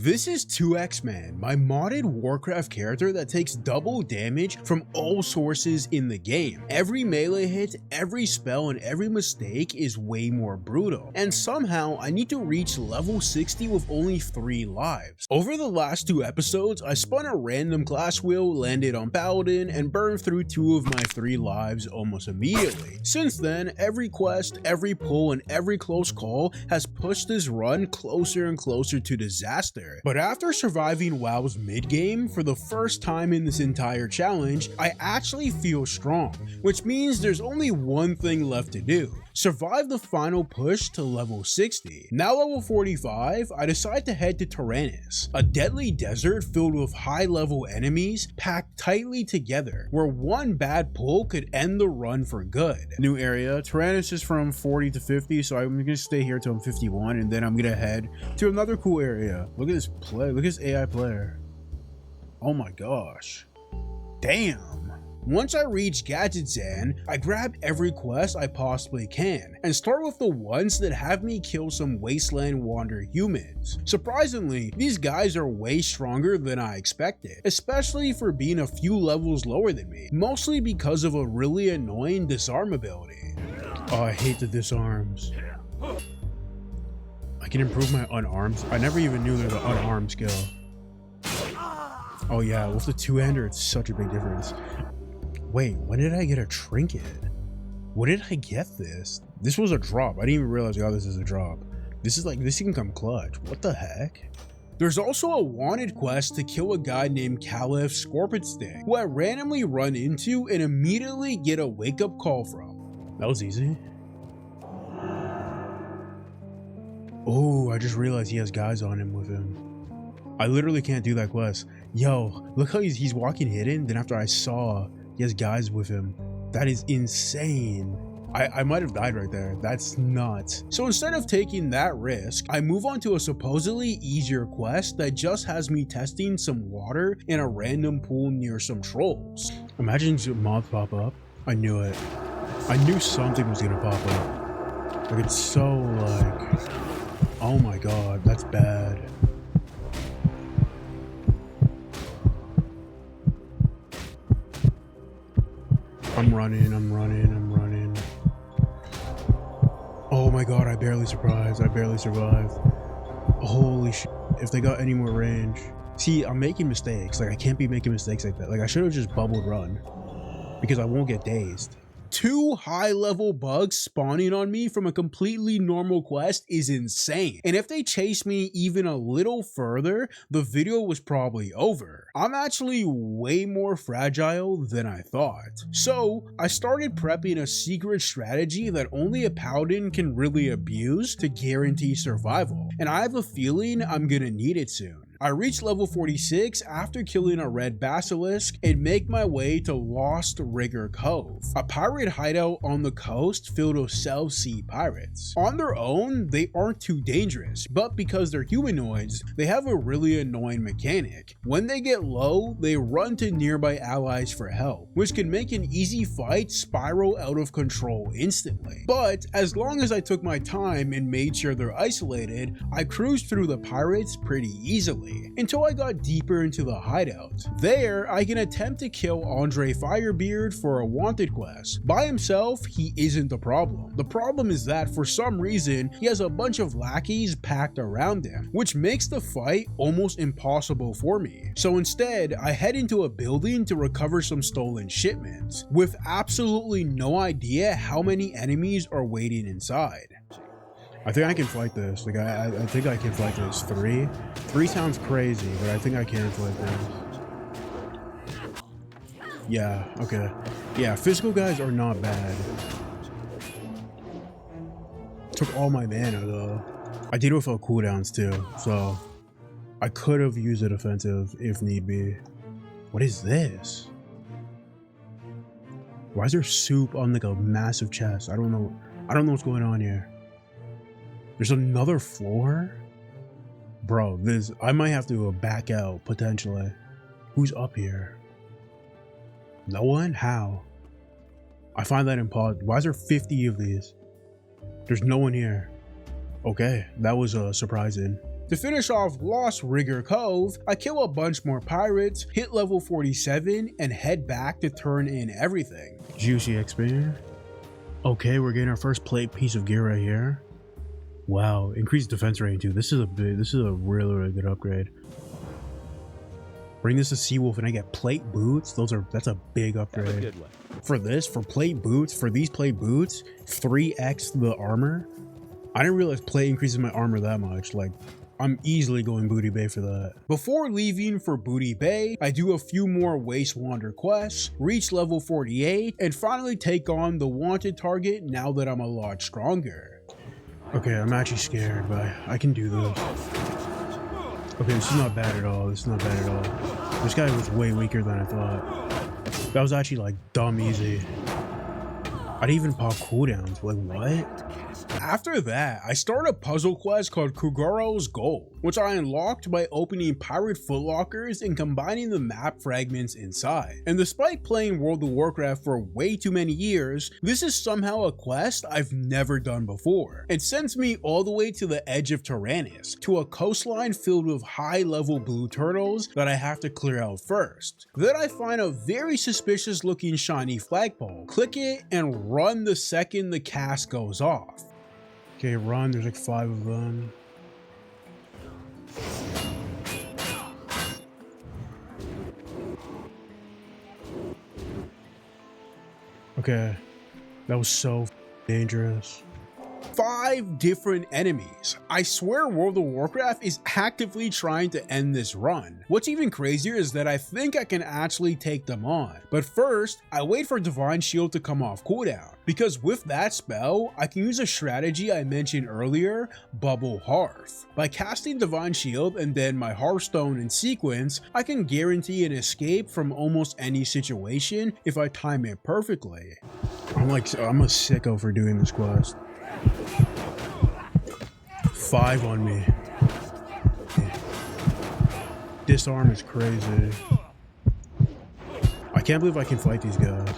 This is 2X-Man, my modded Warcraft character that takes double damage from all sources in the game. Every melee hit, every spell, and every mistake is way more brutal. And somehow, I need to reach level 60 with only 3 lives. Over the last 2 episodes, I spun a random class wheel, landed on Paladin, and burned through 2 of my 3 lives almost immediately. Since then, every quest, every pull, and every close call has pushed this run closer and closer to disaster. But after surviving WoW's mid-game for the first time in this entire challenge, I actually feel strong, which means there's only one thing left to do: survive the final push to level 60. Now level 45, I decide to head to Tyrannus, a deadly desert filled with high-level enemies packed tightly together, where one bad pull could end the run for good. New area, Tyrannus is from 40 to 50, so I'm gonna stay here till I'm 51, and then I'm gonna head to another cool area. Look at this play, look at this AI player. Oh my gosh. Damn. Once I reach Gadgetzan, I grab every quest I possibly can, and start with the ones that have me kill some wasteland wander humans. Surprisingly, these guys are way stronger than I expected, especially for being a few levels lower than me, mostly because of a really annoying disarm ability. Oh, I hate the disarms. I can improve my unarmed. I never even knew there was an unarmed skill. Oh yeah, with the two-hander, it's such a big difference. Wait, when did I get a trinket? When did I get this? This was a drop. I didn't even realize I got this as a drop. This is like, this can come clutch. What the heck? There's also a wanted quest to kill a guy named Caliph Scorpionsting, who I randomly run into and immediately get a wake-up call from. That was easy. Oh, I just realized he has guys on him with him. I literally can't do that quest. Yo, look how he's walking hidden. Then after I saw he has guys with him. That is insane. I might have died right there. That's nuts. So instead of taking that risk, I move on to a supposedly easier quest that just has me testing some water in a random pool near some trolls. Imagine some moths pop up. I knew it. I knew something was gonna pop up. Like, it's so like, oh my god, that's bad. I'm running. Oh my god, I barely survived. Holy shit. If they got any more range. See, I'm making mistakes. Like, I can't be making mistakes like that. Like, I should have just bubbled run, because I won't get dazed. 2 high-level bugs spawning on me from a completely normal quest is insane. And if they chase me even a little further, the video was probably over. I'm actually way more fragile than I thought. So I started prepping a secret strategy that only a paladin can really abuse to guarantee survival. And I have a feeling I'm gonna need it soon. I reach level 46 after killing a red basilisk and make my way to Lost Rigger Cove, a pirate hideout on the coast filled with South Sea pirates. On their own, they aren't too dangerous, but because they're humanoids, they have a really annoying mechanic. When they get low, they run to nearby allies for help, which can make an easy fight spiral out of control instantly. But as long as I took my time and made sure they're isolated, I cruised through the pirates pretty easily, until I got deeper into the hideout. There, I can attempt to kill Andre Firebeard for a wanted quest. By himself, he isn't the problem. The problem is that for some reason, he has a bunch of lackeys packed around him, which makes the fight almost impossible for me. So instead, I head into a building to recover some stolen shipments, with absolutely no idea how many enemies are waiting inside. I think I can fight this. Like, I think I can fight this. 3 sounds crazy, but I think I can fight this. Yeah, okay. Yeah, physical guys are not bad. Took all my mana though. I did it without cooldowns too, so I could have used it offensive if need be. What is this? Why is there soup on like a massive chest? I don't know what's going on here. There's another floor? Bro, I might have to back out, potentially. Who's up here? No one? How? I find that impossible. Why is there 50 of these? There's no one here. Okay, that was surprising. To finish off Lost Rigger Cove, I kill a bunch more pirates, hit level 47, and head back to turn in everything. Juicy XP. Okay, we're getting our first plate piece of gear right here. Wow, increased defense rating too. This is a really good upgrade. Bring this to Seawolf and I get plate boots. That's a big upgrade. For these plate boots, 3x the armor. I didn't realize plate increases my armor that much. Like, I'm easily going Booty Bay for that. Before leaving for Booty Bay, I do a few more Waste Wander quests, reach level 48, and finally take on the wanted target now that I'm a lot stronger. Okay, I'm actually scared, but I can do this. Okay, this is not bad at all. This guy was way weaker than I thought. That was actually like dumb easy. I didn't even pop cooldowns. Like, what? After that, I start a puzzle quest called Kuguro's Gold, which I unlocked by opening pirate footlockers and combining the map fragments inside. And despite playing World of Warcraft for way too many years, this is somehow a quest I've never done before. It sends me all the way to the edge of Tyrannus, to a coastline filled with high-level blue turtles that I have to clear out first. Then I find a very suspicious looking shiny flagpole, click it, and run the second the cast goes off. Okay, run, there's like 5 of them. Okay, that was so dangerous. 5 different enemies. I swear World of Warcraft is actively trying to end this run. What's even crazier is that I think I can actually take them on. But first, I wait for Divine Shield to come off cooldown, because with that spell, I can use a strategy I mentioned earlier, Bubble Hearth. By casting Divine Shield and then my Hearthstone in sequence, I can guarantee an escape from almost any situation if I time it perfectly. I'm a sicko for doing this quest. 5 on me. Disarm is crazy. I can't believe I can fight these guys.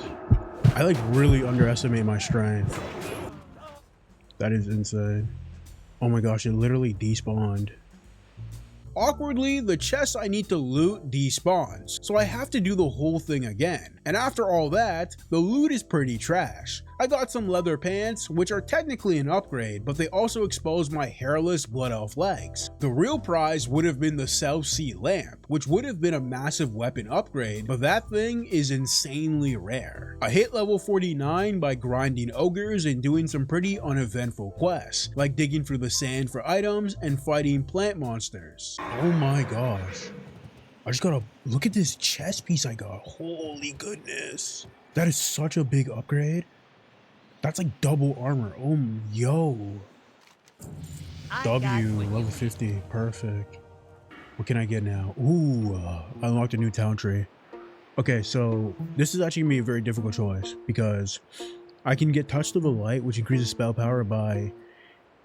I like really underestimate my strength. That is insane. Oh my gosh, it literally despawned. Awkwardly, the chest I need to loot despawns, so I have to do the whole thing again. And after all that, the loot is pretty trash. I got some leather pants, which are technically an upgrade, but they also expose my hairless blood elf legs. The real prize would have been the South Sea lamp, which would have been a massive weapon upgrade, but that thing is insanely rare. I hit level 49 by grinding ogres and doing some pretty uneventful quests, like digging through the sand for items and fighting plant monsters. Oh my gosh. I just gotta look at this chest piece I got. Holy goodness. That is such a big upgrade. That's like double armor. Oh, yo. W, level 50. Perfect. What can I get now? Ooh, I unlocked a new town tree. Okay, so this is actually gonna be a very difficult choice because I can get Touch of the Light, which increases spell power by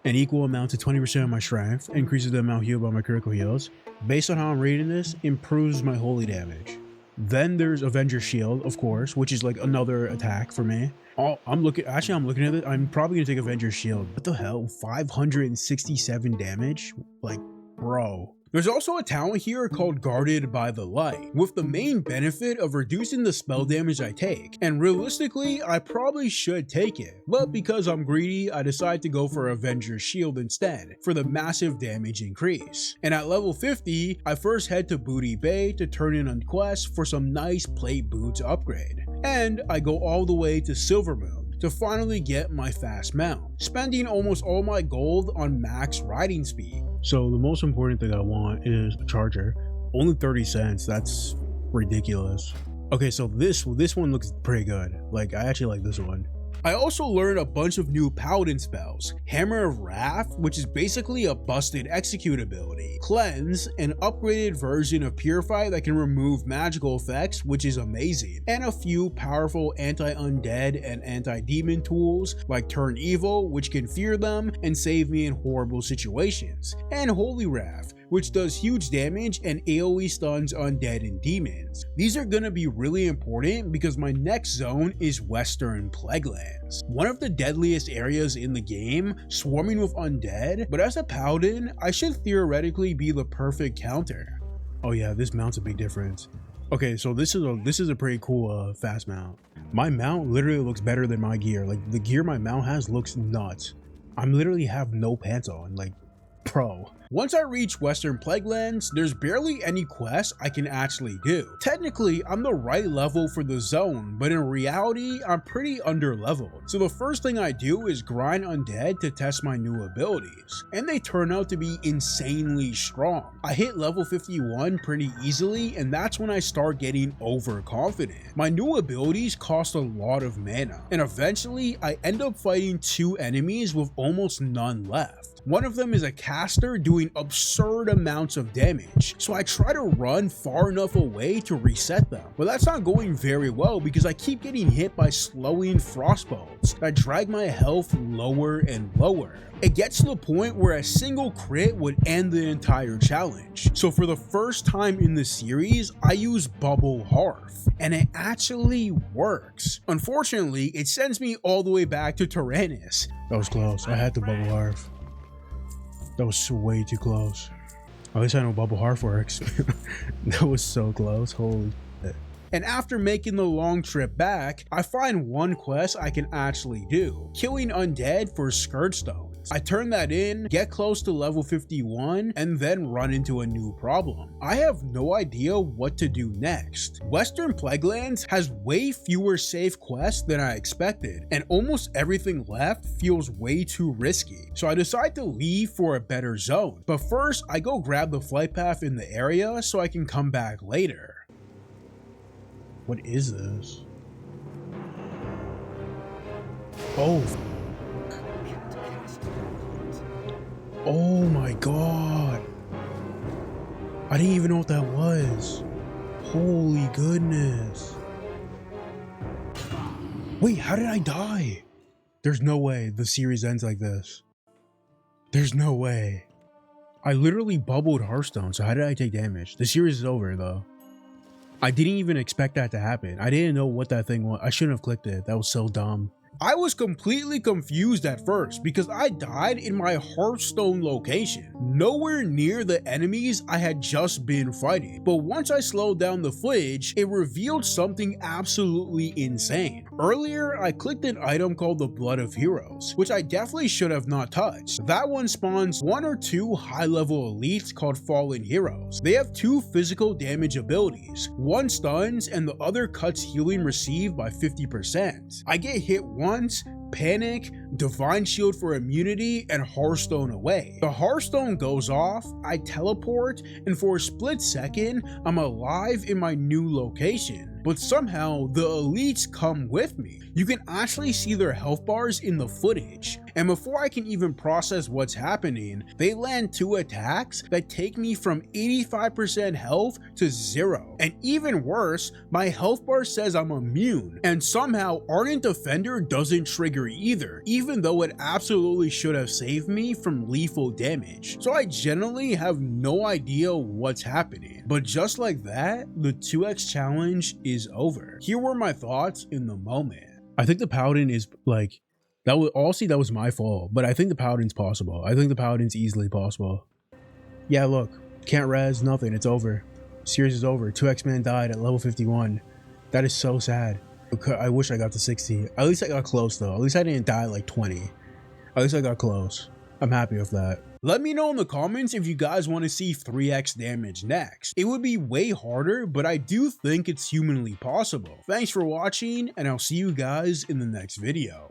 an equal amount to 20% of my strength, increases the amount healed by my critical heals. Based on how I'm reading this, improves my holy damage. Then there's Avenger Shield, of course, which is like another attack for me. I'm looking at it. I'm probably gonna take Avenger Shield. What the hell? 567 damage? Like, bro. There's also a talent here called Guarded by the Light, with the main benefit of reducing the spell damage I take, and realistically, I probably should take it, but because I'm greedy, I decide to go for Avenger's Shield instead, for the massive damage increase. And at level 50, I first head to Booty Bay to turn in on quests for some nice plate boots upgrade, and I go all the way to Silvermoon to finally get my fast mount, spending almost all my gold on max riding speed. So the most important thing I want is a charger. Only 30 cents, that's ridiculous. Okay, so this one looks pretty good. Like, I actually like this one. I also learned a bunch of new paladin spells. Hammer of Wrath, which is basically a busted execute ability. Cleanse, an upgraded version of Purify that can remove magical effects, which is amazing. And a few powerful anti-undead and anti-demon tools like Turn Evil, which can fear them and save me in horrible situations. And Holy Wrath, which does huge damage and AoE stuns undead and demons. These are gonna be really important because my next zone is Western Plaguelands, one of the deadliest areas in the game, swarming with undead, but as a paladin, I should theoretically be the perfect counter. Oh yeah, this mount's a big difference. Okay, so this is a pretty cool fast mount. My mount literally looks better than my gear. Like, the gear my mount has looks nuts. I'm literally have no pants on, like, pro. Once I reach Western Plaguelands, there's barely any quests I can actually do. Technically, I'm the right level for the zone, but in reality, I'm pretty under leveled. So the first thing I do is grind undead to test my new abilities, and they turn out to be insanely strong. I hit level 51 pretty easily, and that's when I start getting overconfident. My new abilities cost a lot of mana, and eventually I end up fighting 2 enemies with almost none left. One of them is a caster doing absurd amounts of damage, so I try to run far enough away to reset them, but that's not going very well because I keep getting hit by slowing frostbolts that drag my health lower and lower. It gets to the point where a single crit would end the entire challenge. So for the first time in the series, I use Bubble Hearth, and it actually works. Unfortunately, it sends me all the way back to Tyrannus. That was close. I had to Bubble Hearth. That was way too close. At least I know Bubble Hearth works. That was so close. Holy shit. And after making the long trip back, I find one quest I can actually do: killing undead for Skirt Stones. I turn that in, get close to level 51, and then run into a new problem. I have no idea what to do next. Western Plaguelands has way fewer safe quests than I expected, and almost everything left feels way too risky. So I decide to leave for a better zone. But first, I go grab the flight path in the area so I can come back later. What is this? Oh. Oh my god. I didn't even know what that was. Holy goodness. Wait, how did I die? There's no way the series ends like this. There's no way. I literally bubbled Hearthstone, so how did I take damage? The series is over though. I didn't even expect that to happen. I didn't know what that thing was. I shouldn't have clicked it. That was so dumb. I was completely confused at first because I died in my Hearthstone location, nowhere near the enemies I had just been fighting. But once I slowed down the footage, it revealed something absolutely insane. Earlier, I clicked an item called the Blood of Heroes, which I definitely should have not touched. That one spawns 1 or 2 high-level elites called Fallen Heroes. They have 2 physical damage abilities. One stuns and the other cuts healing received by 50%. I get hit once, panic, divine shield for immunity, and Hearthstone away. The Hearthstone goes off, I teleport, and for a split second, I'm alive in my new location. But somehow, the elites come with me. You can actually see their health bars in the footage. And before I can even process what's happening, they land 2 attacks that take me from 85% health to 0. And even worse, my health bar says I'm immune, and somehow Ardent Defender doesn't trigger either, even though it absolutely should have saved me from lethal damage. So I genuinely have no idea what's happening. But just like that, the 2x challenge is over. Here were my thoughts in the moment. I think the Paladin is like, that was my fault, but I think the Paladin's possible. I think the Paladin's easily possible. Yeah, look, can't res, nothing, it's over. Series is over. 2x man died at level 51. That is so sad. I wish I got to 60. At least I got close though. At least I didn't die at like 20. At least I got close. I'm happy with that. Let me know in the comments if you guys want to see 3x damage next. It would be way harder, but I do think it's humanly possible. Thanks for watching, and I'll see you guys in the next video.